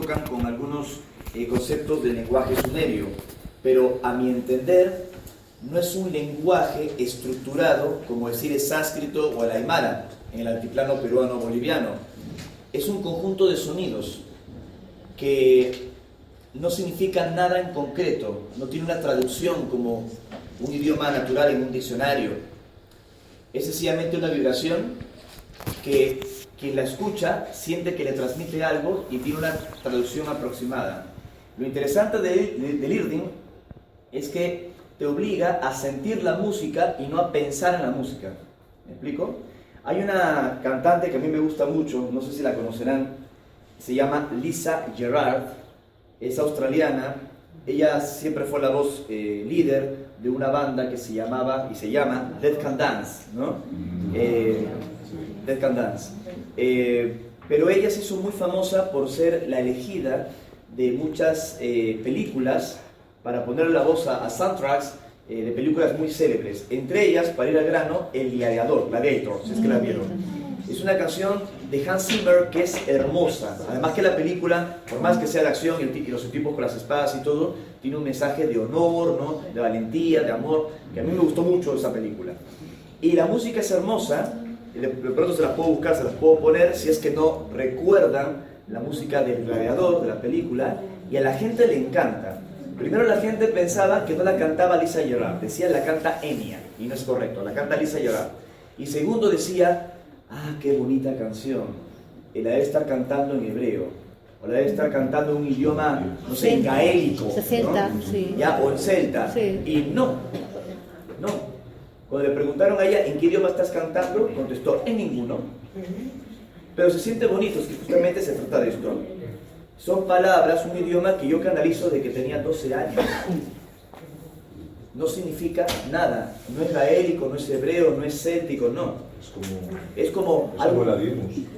tocan con algunos conceptos del lenguaje sumerio, pero a mi entender no es un lenguaje estructurado como decir el sánscrito o el aymara en el altiplano peruano-boliviano. Es un conjunto de sonidos que no significan nada en concreto, no tiene una traducción como un idioma natural en un diccionario. Es sencillamente una vibración que quien la escucha siente que le transmite algo y tiene una traducción aproximada. Lo interesante del Irdin es que te obliga a sentir la música y no a pensar en la música. ¿Me explico? Hay una cantante que a mí me gusta mucho, no sé si la conocerán, se llama Lisa Gerrard, es australiana. Ella siempre fue la voz líder de una banda que se llamaba y se llama Dead Can Dance, ¿no? Dead Can Dance. Pero ella se hizo muy famosa por ser la elegida de muchas películas para ponerle la voz a soundtracks de películas muy célebres. Entre ellas, para ir al grano, El Gladiador, Gladiator, si es que la vieron. Es una canción de Hans Zimmer que es hermosa. Además que la película, por más que sea de acción y los tipos con las espadas y todo, tiene un mensaje de honor, ¿no? De valentía, de amor, que a mí me gustó mucho esa película. Y la música es hermosa, de pronto se las puedo buscar, se las puedo poner, si es que no recuerdan la música del Gladiador, de la película, y a la gente le encanta. Primero la gente pensaba que no la cantaba Lisa Gerrard, decía la canta Enya, y no es correcto, la canta Lisa Gerrard. Y segundo decía, qué bonita canción, y la debe estar cantando en hebreo, o la debe estar cantando en un idioma, no sé, en gaélico, celta, ¿no? sí. Ya, o en celta, sí. Y no. Cuando le preguntaron a ella en qué idioma estás cantando, contestó, en ninguno. Pero se siente bonito, es que justamente se trata de esto. Son palabras, un idioma que yo canalizo desde que tenía 12 años. No significa nada, no es gaélico, no es hebreo, no es céltico, no. Es como algo,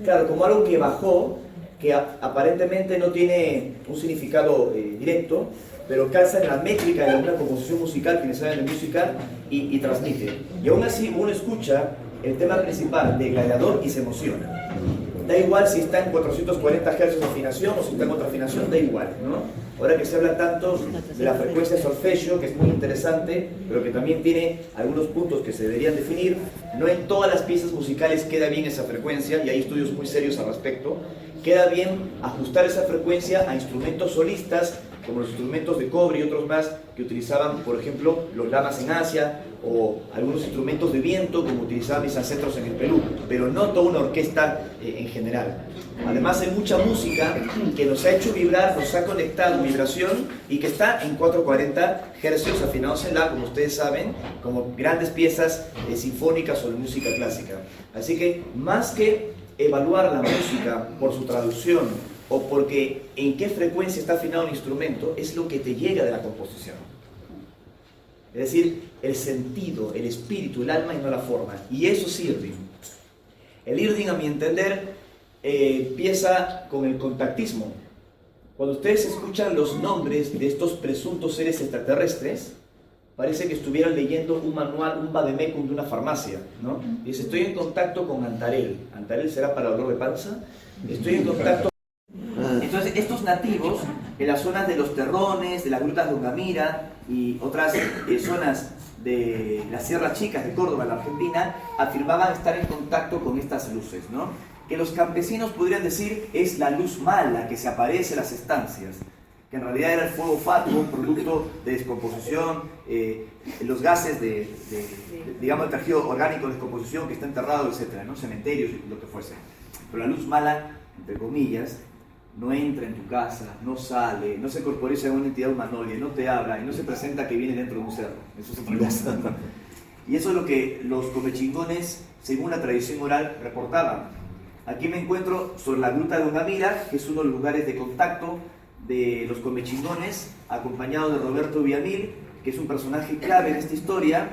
claro, como algo que bajó, que aparentemente no tiene un significado directo, pero calza en la métrica de alguna composición musical, quienes saben de música, y transmite. Y aún así uno escucha el tema principal de Gladiador y se emociona. Da igual si está en 440 Hz de afinación o si está en otra afinación, da igual, ¿no? Ahora que se habla tanto de la frecuencia de solfegio, que es muy interesante, pero que también tiene algunos puntos que se deberían definir, no en todas las piezas musicales queda bien esa frecuencia, y hay estudios muy serios al respecto. Queda bien ajustar esa frecuencia a instrumentos solistas, como los instrumentos de cobre y otros más que utilizaban, por ejemplo, los lamas en Asia, o algunos instrumentos de viento como utilizaban mis ancestros en el Perú, pero no toda una orquesta en general. Además hay mucha música que nos ha hecho vibrar, nos ha conectado vibración y que está en 440 Hz afinados en La, como ustedes saben, como grandes piezas sinfónicas o de música clásica. Así que más que evaluar la música por su traducción o porque en qué frecuencia está afinado el instrumento, es lo que te llega de la composición. Es decir, el sentido, el espíritu, el alma y no la forma. Y eso es Irdin. El Irdin, a mi entender, empieza con el contactismo. Cuando ustedes escuchan los nombres de estos presuntos seres extraterrestres, parece que estuvieran leyendo un manual, un vademecum de una farmacia, ¿no? Dice, estoy en contacto con Antarel. ¿Antarel será para dolor de panza? Estoy en contacto. Entonces, estos nativos, en las zonas de los terrones, de las grutas de Ungamira y otras zonas de las Sierras Chicas de Córdoba, la Argentina, afirmaban estar en contacto con estas luces, ¿no? Que los campesinos podrían decir es la luz mala que se aparece en las estancias, que en realidad era el fuego fatuo, producto de descomposición, los gases digamos, el tejido orgánico de descomposición que está enterrado, etcétera, ¿no? Cementerios y lo que fuese. Pero la luz mala, entre comillas, no entra en tu casa, no sale, no se corporiza en una entidad humanoide, no te habla y no se presenta que viene dentro de un cerro. Eso es otra cosa, ¿no? Y eso es lo que los comechingones, según la tradición oral, reportaban. Aquí me encuentro sobre la gruta de Ungamira, que es uno de los lugares de contacto de los comechingones, acompañado de Roberto Villamil, que es un personaje clave en esta historia,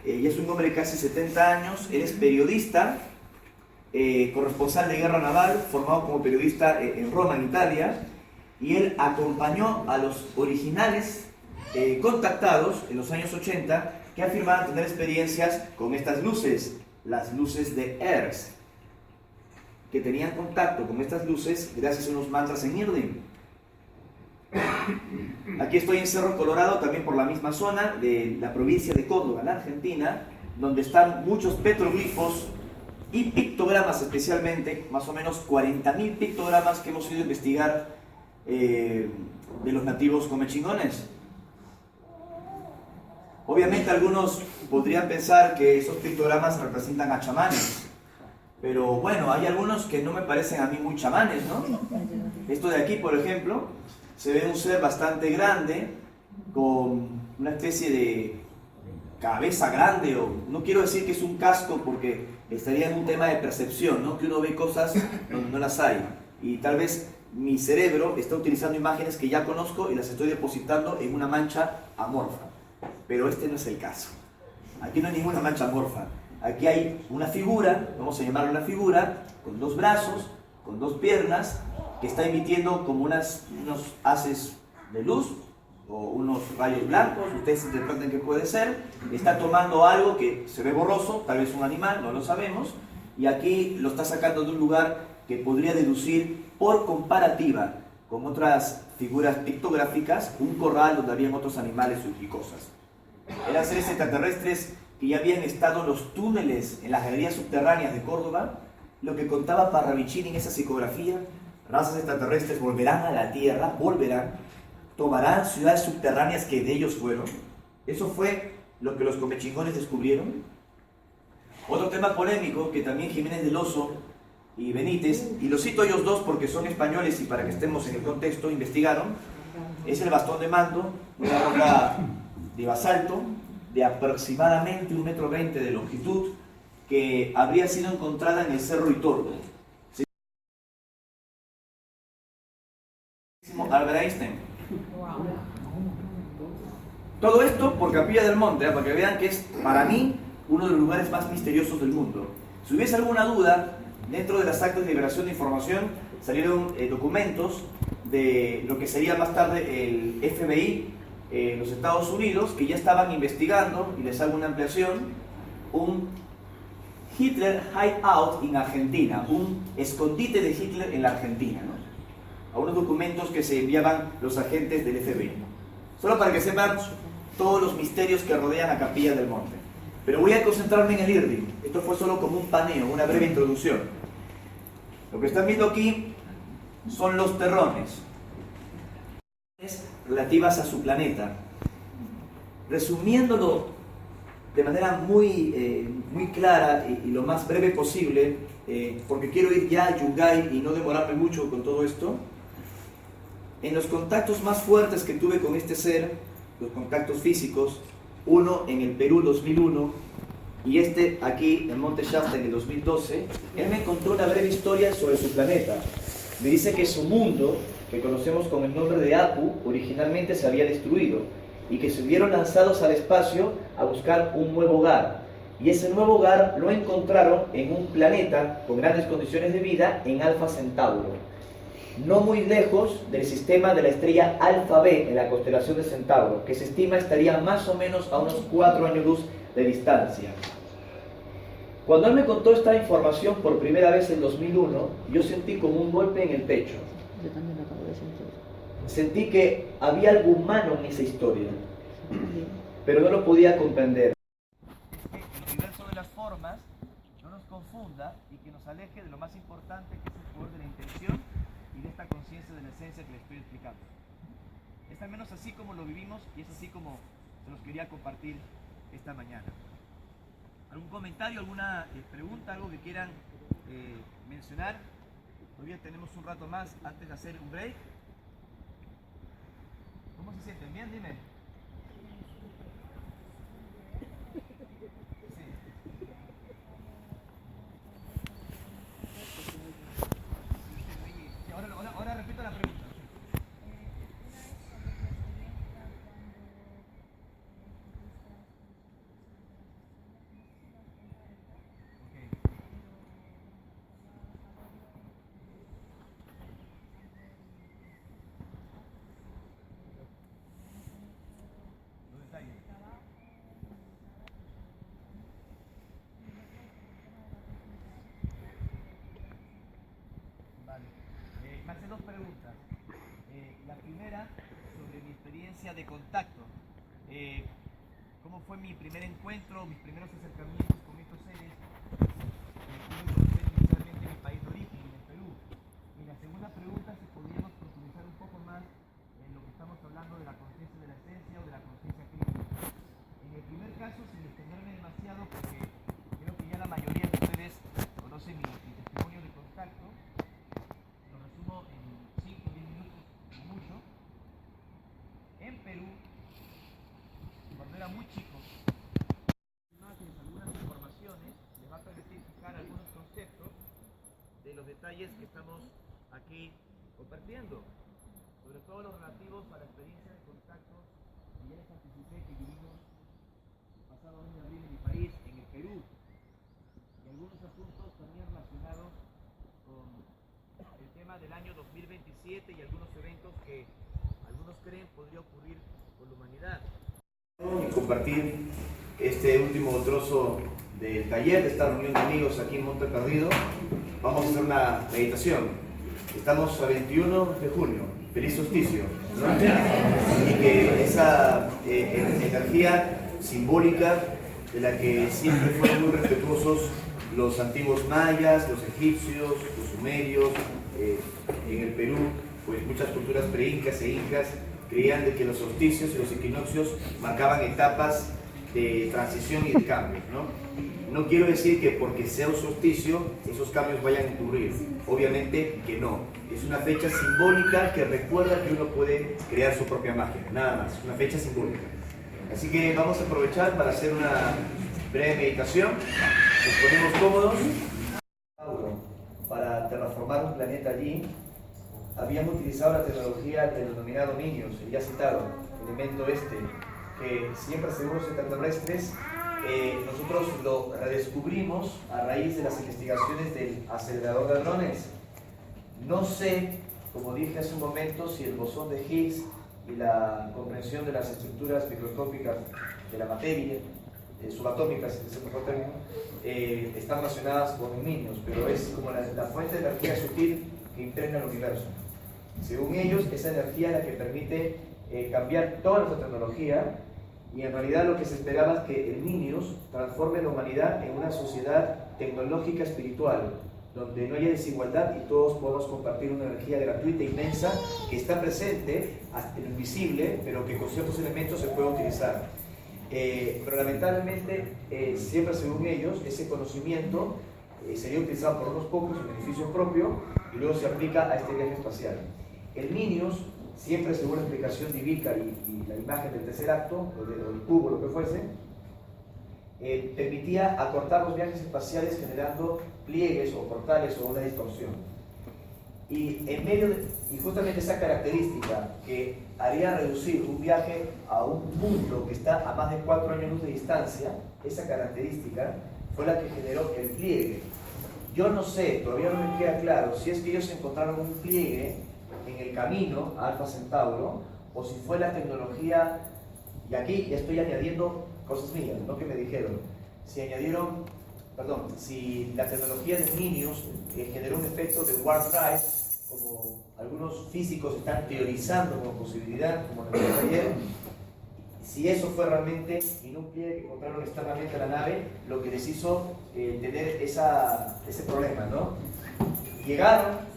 y es un hombre de casi 70 años, él es periodista, corresponsal de guerra naval, formado como periodista en Roma, en Italia, y él acompañó a los originales contactados en los años 80 que afirmaban tener experiencias con estas luces, las luces de Ers, que tenían contacto con estas luces gracias a unos mantras en Irdin. Aquí estoy en Cerro Colorado, también por la misma zona de la provincia de Córdoba, en Argentina, donde están muchos petroglifos y pictogramas especialmente, más o menos 40.000 pictogramas que hemos ido a investigar de los nativos comechingones. Obviamente algunos podrían pensar que esos pictogramas representan a chamanes, pero bueno, hay algunos que no me parecen a mí muy chamanes, ¿no? Esto de aquí, por ejemplo, se ve un ser bastante grande, con una especie de cabeza grande, o no quiero decir que es un casco porque estaría en un tema de percepción, ¿no? Que uno ve cosas donde no las hay. Y tal vez mi cerebro está utilizando imágenes que ya conozco y las estoy depositando en una mancha amorfa. Pero este no es el caso. Aquí no hay ninguna mancha amorfa. Aquí hay una figura, vamos a llamarla una figura, con dos brazos, con dos piernas, que está emitiendo como unos haces de luz o unos rayos blancos, ustedes interpreten qué puede ser, está tomando algo que se ve borroso, tal vez un animal, no lo sabemos, y aquí lo está sacando de un lugar que podría deducir por comparativa con otras figuras pictográficas, un corral donde habían otros animales y cosas. Eran seres extraterrestres que ya habían estado en los túneles, en las galerías subterráneas de Córdoba. Lo que contaba Parravicini en esa psicografía: razas extraterrestres volverán a la Tierra, tomarán ciudades subterráneas que de ellos fueron. Eso fue lo que los comechingones descubrieron. Otro tema polémico que también Jiménez del Oso y Benítez, y los cito a ellos dos porque son españoles y para que estemos en el contexto, investigaron, es el bastón de mando, una roca de basalto de aproximadamente 1,20 m de longitud, que habría sido encontrada en el Cerro Itorbo. Albert Einstein. Todo esto por Capilla del Monte, para que vean que es, para mí, uno de los lugares más misteriosos del mundo. Si hubiese alguna duda, dentro de las actas de liberación de información salieron documentos de lo que sería más tarde el FBI en los Estados Unidos, que ya estaban investigando, y les hago una ampliación, un Hitler Hideout en Argentina, un escondite de Hitler en la Argentina, ¿no? A unos documentos que se enviaban los agentes del FBI. Solo para que sepan todos los misterios que rodean a Capilla del Monte. Pero voy a concentrarme en el IRDI. Esto fue solo como un paneo, una breve introducción. Lo que están viendo aquí son los terrones relativas a su planeta. Resumiéndolo de manera muy clara y lo más breve posible, porque quiero ir ya a Yungay y no demorarme mucho con todo esto. En los contactos más fuertes que tuve con este ser, los contactos físicos, uno en el Perú 2001 y este aquí en Monte Shasta en el 2012, él me contó una breve historia sobre su planeta. Me dice que su mundo, que conocemos con el nombre de Apu, originalmente se había destruido y que se vieron lanzados al espacio a buscar un nuevo hogar. Y ese nuevo hogar lo encontraron en un planeta con grandes condiciones de vida en Alfa Centauro, no muy lejos del sistema de la estrella Alfa B en la constelación de Centauro, que se estima estaría más o menos a unos 4 años luz de distancia. Cuando él me contó esta información por primera vez en 2001, yo sentí como un golpe en el pecho. Yo también lo acabo de sentir. Sentí que había algo humano en esa historia, pero no lo podía comprender. Que el universo de las formas no nos confunda y que nos aleje de lo más importante, que es el poder de la intención y de esta conciencia de la esencia que les estoy explicando. Es al menos así como lo vivimos y es así como se los quería compartir esta mañana. ¿Algún comentario, alguna pregunta, algo que quieran mencionar? Todavía tenemos un rato más antes de hacer un break. ¿Cómo se sienten? ¿Bien? Dime. Sí. Ahora repito la pregunta. Vale. Me hace dos preguntas. La primera experiencia de contacto. ¿Cómo fue mi primer encuentro, mis primeros acercamientos con estos seres? Pude conocer inicialmente mi país de origen, en el Perú. Y la segunda pregunta, si podríamos profundizar un poco más en lo que estamos hablando de la conciencia de la esencia o de la conciencia crítica. En el primer caso, sin extenderme demasiado, porque creo que ya la mayoría de ustedes conocen mi testimonio de contacto, lo resumo en 5 o 10 minutos, mucho. En Perú, cuando era muy chico, imágenes, algunas informaciones, les va a permitir fijar algunos conceptos de los detalles que estamos aquí compartiendo, sobre todo los relativos a la experiencia de contacto que ya les anticipé que vivimos pasado mes de abril en mi país, en el Perú, y algunos asuntos también relacionados con el tema del año 2027 y algunos eventos que algunos creen podría ocurrir con la humanidad. Y compartir este último trozo del taller, de esta reunión de amigos aquí en Monte Perdido. Vamos a hacer una meditación. Estamos a 21 de junio, feliz solsticio, ¿no? Y que esa energía simbólica de la que siempre fueron muy respetuosos los antiguos mayas, los egipcios, los sumerios, en el Perú, pues muchas culturas pre-incas e incas creían de que los solsticios y los equinoccios marcaban etapas de transición y de cambio, ¿no? No quiero decir que porque sea un solsticio esos cambios vayan a ocurrir, obviamente que no. Es una fecha simbólica que recuerda que uno puede crear su propia magia, nada más, una fecha simbólica. Así que vamos a aprovechar para hacer una breve meditación. Nos ponemos cómodos. Para terraformar un planeta allí, habíamos utilizado la tecnología del denominado Minions, el ya citado, elemento que siempre según los extraterrestres, nosotros lo redescubrimos a raíz de las investigaciones del acelerador de hadrones. No sé, como dije hace un momento, si el bosón de Higgs y la comprensión de las estructuras microscópicas de la materia, subatómicas, es el mejor término, están relacionadas con Minions, pero es como la fuente de energía sutil que impregna el universo. Según ellos, esa energía es la que permite cambiar toda nuestra tecnología, y en realidad lo que se esperaba es que el Minions transforme la humanidad en una sociedad tecnológica espiritual, donde no haya desigualdad y todos podamos compartir una energía gratuita e inmensa que está presente, hasta lo invisible, pero que con ciertos elementos se puede utilizar. Pero lamentablemente, siempre según ellos, ese conocimiento sería utilizado por unos pocos en beneficio propio y luego se aplica a este viaje espacial. El Minions, siempre según la explicación divina y la imagen del tercer acto, o del cubo, lo que fuese, permitía acortar los viajes espaciales generando pliegues o portales o una distorsión. Y justamente esa característica que haría reducir un viaje a un punto que está a más de 4 años luz de distancia, esa característica fue la que generó el pliegue. Yo no sé, todavía no me queda claro si es que ellos encontraron un pliegue en el camino a Alfa Centauro o si fue la tecnología, y aquí ya estoy añadiendo cosas mías, no que me dijeron, si la tecnología de Minions generó un efecto de warp drive, como algunos físicos están teorizando como posibilidad, como en el taller, si eso fue realmente en un pliegue que encontraron externamente a la nave, lo que les hizo tener ese problema, ¿no? Llegaron,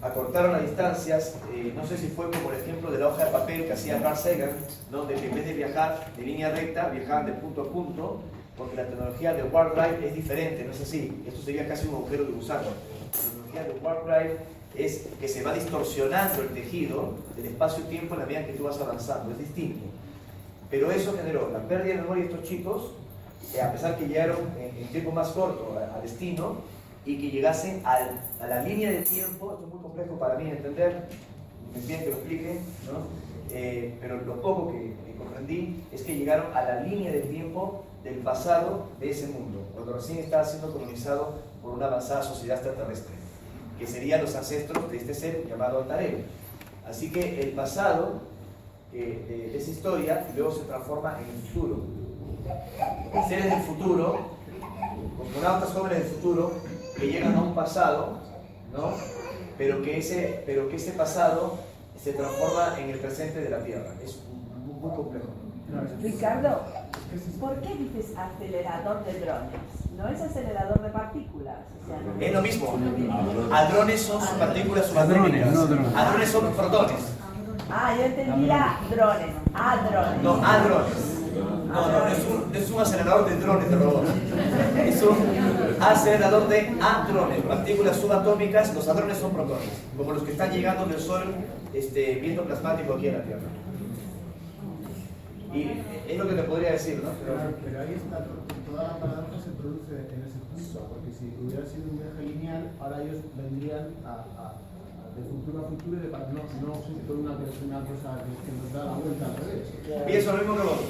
acortaron las distancias, no sé si fue como el ejemplo de la hoja de papel que hacía Carl Sagan, donde en vez de viajar de línea recta, viajaban de punto a punto, porque la tecnología de warp drive es diferente, no es así, esto sería casi un agujero de gusano. La tecnología de warp drive es que se va distorsionando el tejido del espacio-tiempo en la medida que tú vas avanzando, es distinto. Pero eso generó la pérdida de memoria de estos chicos, a pesar que llegaron en tiempo más corto a destino, y que llegasen a la línea de tiempo. Esto es muy complejo para mí de entender, me piden que lo explique, ¿no? Pero lo poco que comprendí es que llegaron a la línea de tiempo del pasado de ese mundo, cuando recién estaba siendo colonizado por una avanzada sociedad extraterrestre, que serían los ancestros de este ser llamado Altarero. Así que el pasado de esa historia luego se transforma en el futuro. Seres del futuro, cosmonautas jóvenes del futuro, que llegan a un pasado, ¿no? pero que ese pasado se transforma en el presente de la Tierra. Es muy complejo. Ricardo, ¿por qué dices acelerador de drones? No es acelerador de partículas. O sea, no Es lo mismo. Hadrones son partículas subatómicas. Hadrones son protones. Ah, yo entendía drones. Hadrones. No, hadrones. No es un acelerador de drones de robots. Es un acelerador de hadrones, partículas subatómicas. Los hadrones son protones, como los que están llegando del Sol, viento plasmático aquí en la Tierra. Y es lo que te podría decir, ¿no? Pero ahí está, toda la paradoja se produce en ese punto, porque si hubiera sido un viaje lineal, ahora ellos vendrían de futuro a futuro y no con una cosa que nos da la vuelta al revés. Pienso lo mismo que vos.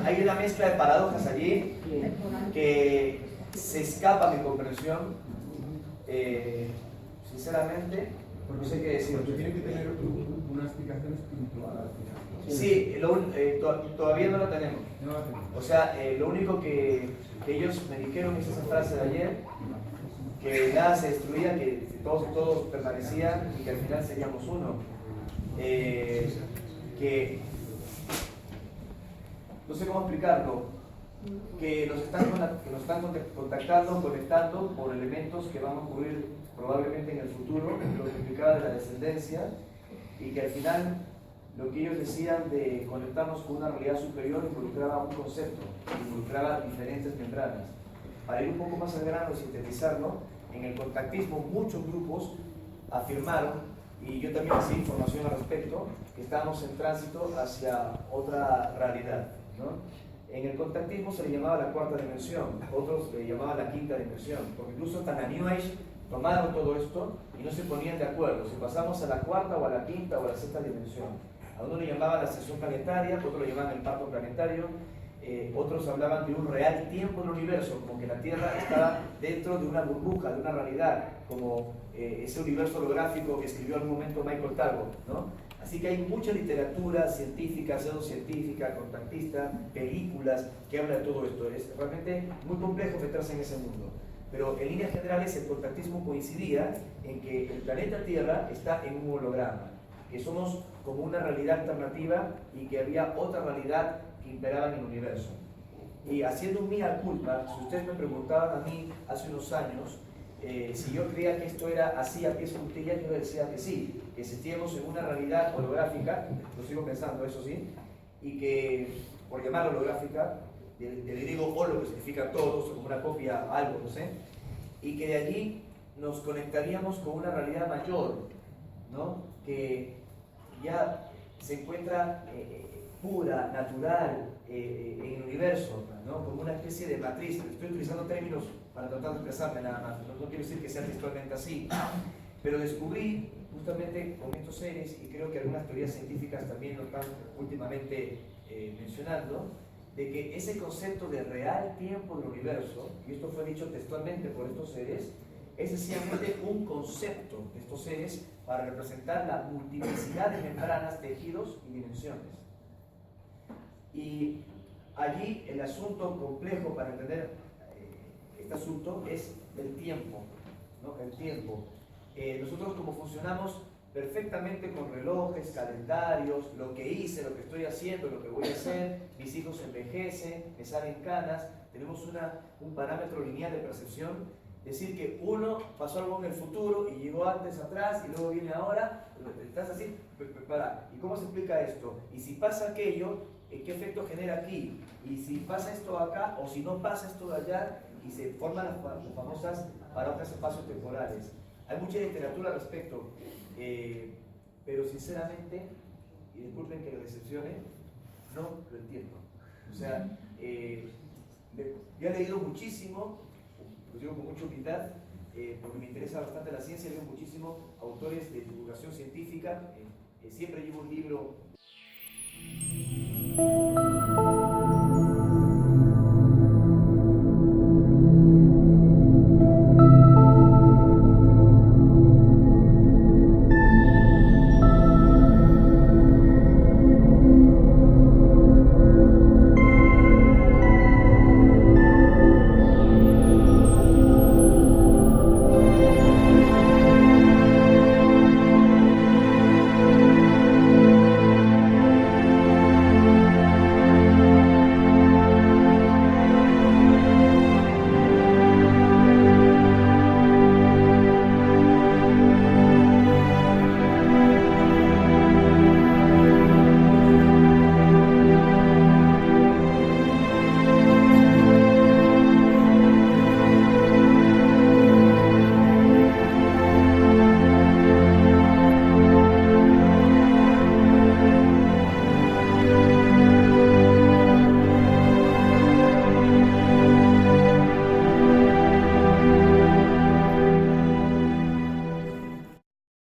Hay una mezcla de paradojas allí que se escapa a mi comprensión. Sinceramente, no sé qué decir. Porque tiene que tener una explicación espiritual al final. Sí, todavía no lo tenemos. No la tenemos. O sea, lo único que ellos me dijeron es esa frase de ayer, que nada se destruía, que todos permanecían y que al final seríamos uno. Que no sé cómo explicarlo, que nos están contactando, conectando por elementos que van a ocurrir probablemente en el futuro, lo que implicaba de la descendencia, y que al final lo que ellos decían de conectarnos con una realidad superior involucraba un concepto, involucraba diferentes membranas. Para ir un poco más al grano y sintetizarlo, en el contactismo muchos grupos afirmaron, y yo también recibí información al respecto, que estábamos en tránsito hacia otra realidad, ¿no? En el contactismo se le llamaba la cuarta dimensión, otros le llamaban la quinta dimensión, porque incluso hasta la New Age tomaron todo esto y no se ponían de acuerdo si pasamos a la cuarta o a la quinta o a la sexta dimensión. A uno le llamaban la ascensión planetaria, otros lo llamaban el parto planetario, otros hablaban de un real tiempo del universo, como que la Tierra estaba dentro de una burbuja, de una realidad, como ese universo holográfico que escribió en algún momento Michael Talbot, ¿no? Así que hay mucha literatura científica, pseudocientífica, contactista, películas que hablan de todo esto. Es realmente muy complejo meterse en ese mundo. Pero en líneas generales el contactismo coincidía en que el planeta Tierra está en un holograma, que somos como una realidad alternativa y que había otra realidad que imperaba en el universo. Y haciendo un mea culpa, si ustedes me preguntaban a mí hace unos años si yo creía que esto era así a pies juntillas, yo decía que sí, que existíamos en una realidad holográfica, lo sigo pensando, eso sí, y que, por llamar holográfica, del griego holo, que significa todos, como una copia, algo, no sé, y que de allí nos conectaríamos con una realidad mayor, ¿no? Que ya se encuentra pura, natural, en el universo, ¿no? Como una especie de matriz. Estoy utilizando términos para tratar de expresarme nada más, no quiero decir que sea textualmente así, pero descubrí justamente con estos seres, y creo que algunas teorías científicas también lo están últimamente mencionando, de que ese concepto de real tiempo del universo, y esto fue dicho textualmente por estos seres, es sencillamente un concepto de estos seres para representar la multiplicidad de membranas, tejidos y dimensiones. Y allí el asunto complejo para entender este asunto es el tiempo, ¿no? El tiempo. Nosotros como funcionamos perfectamente con relojes, calendarios, lo que hice, lo que estoy haciendo, lo que voy a hacer, mis hijos envejecen, me salen canas, tenemos un parámetro lineal de percepción, decir que uno pasó algo en el futuro y llegó antes atrás y luego viene ahora, estás así, para, ¿y cómo se explica esto? Y si pasa aquello, ¿qué efecto genera aquí? Y si pasa esto acá o si no pasa esto de allá, y se forman las famosas paradojas espacios temporales. Hay mucha literatura al respecto, pero sinceramente, y disculpen que lo decepcione, no lo entiendo. O sea, yo he leído muchísimo, lo digo con mucha humildad, porque me interesa bastante la ciencia, leo muchísimo autores de divulgación científica, siempre llevo un libro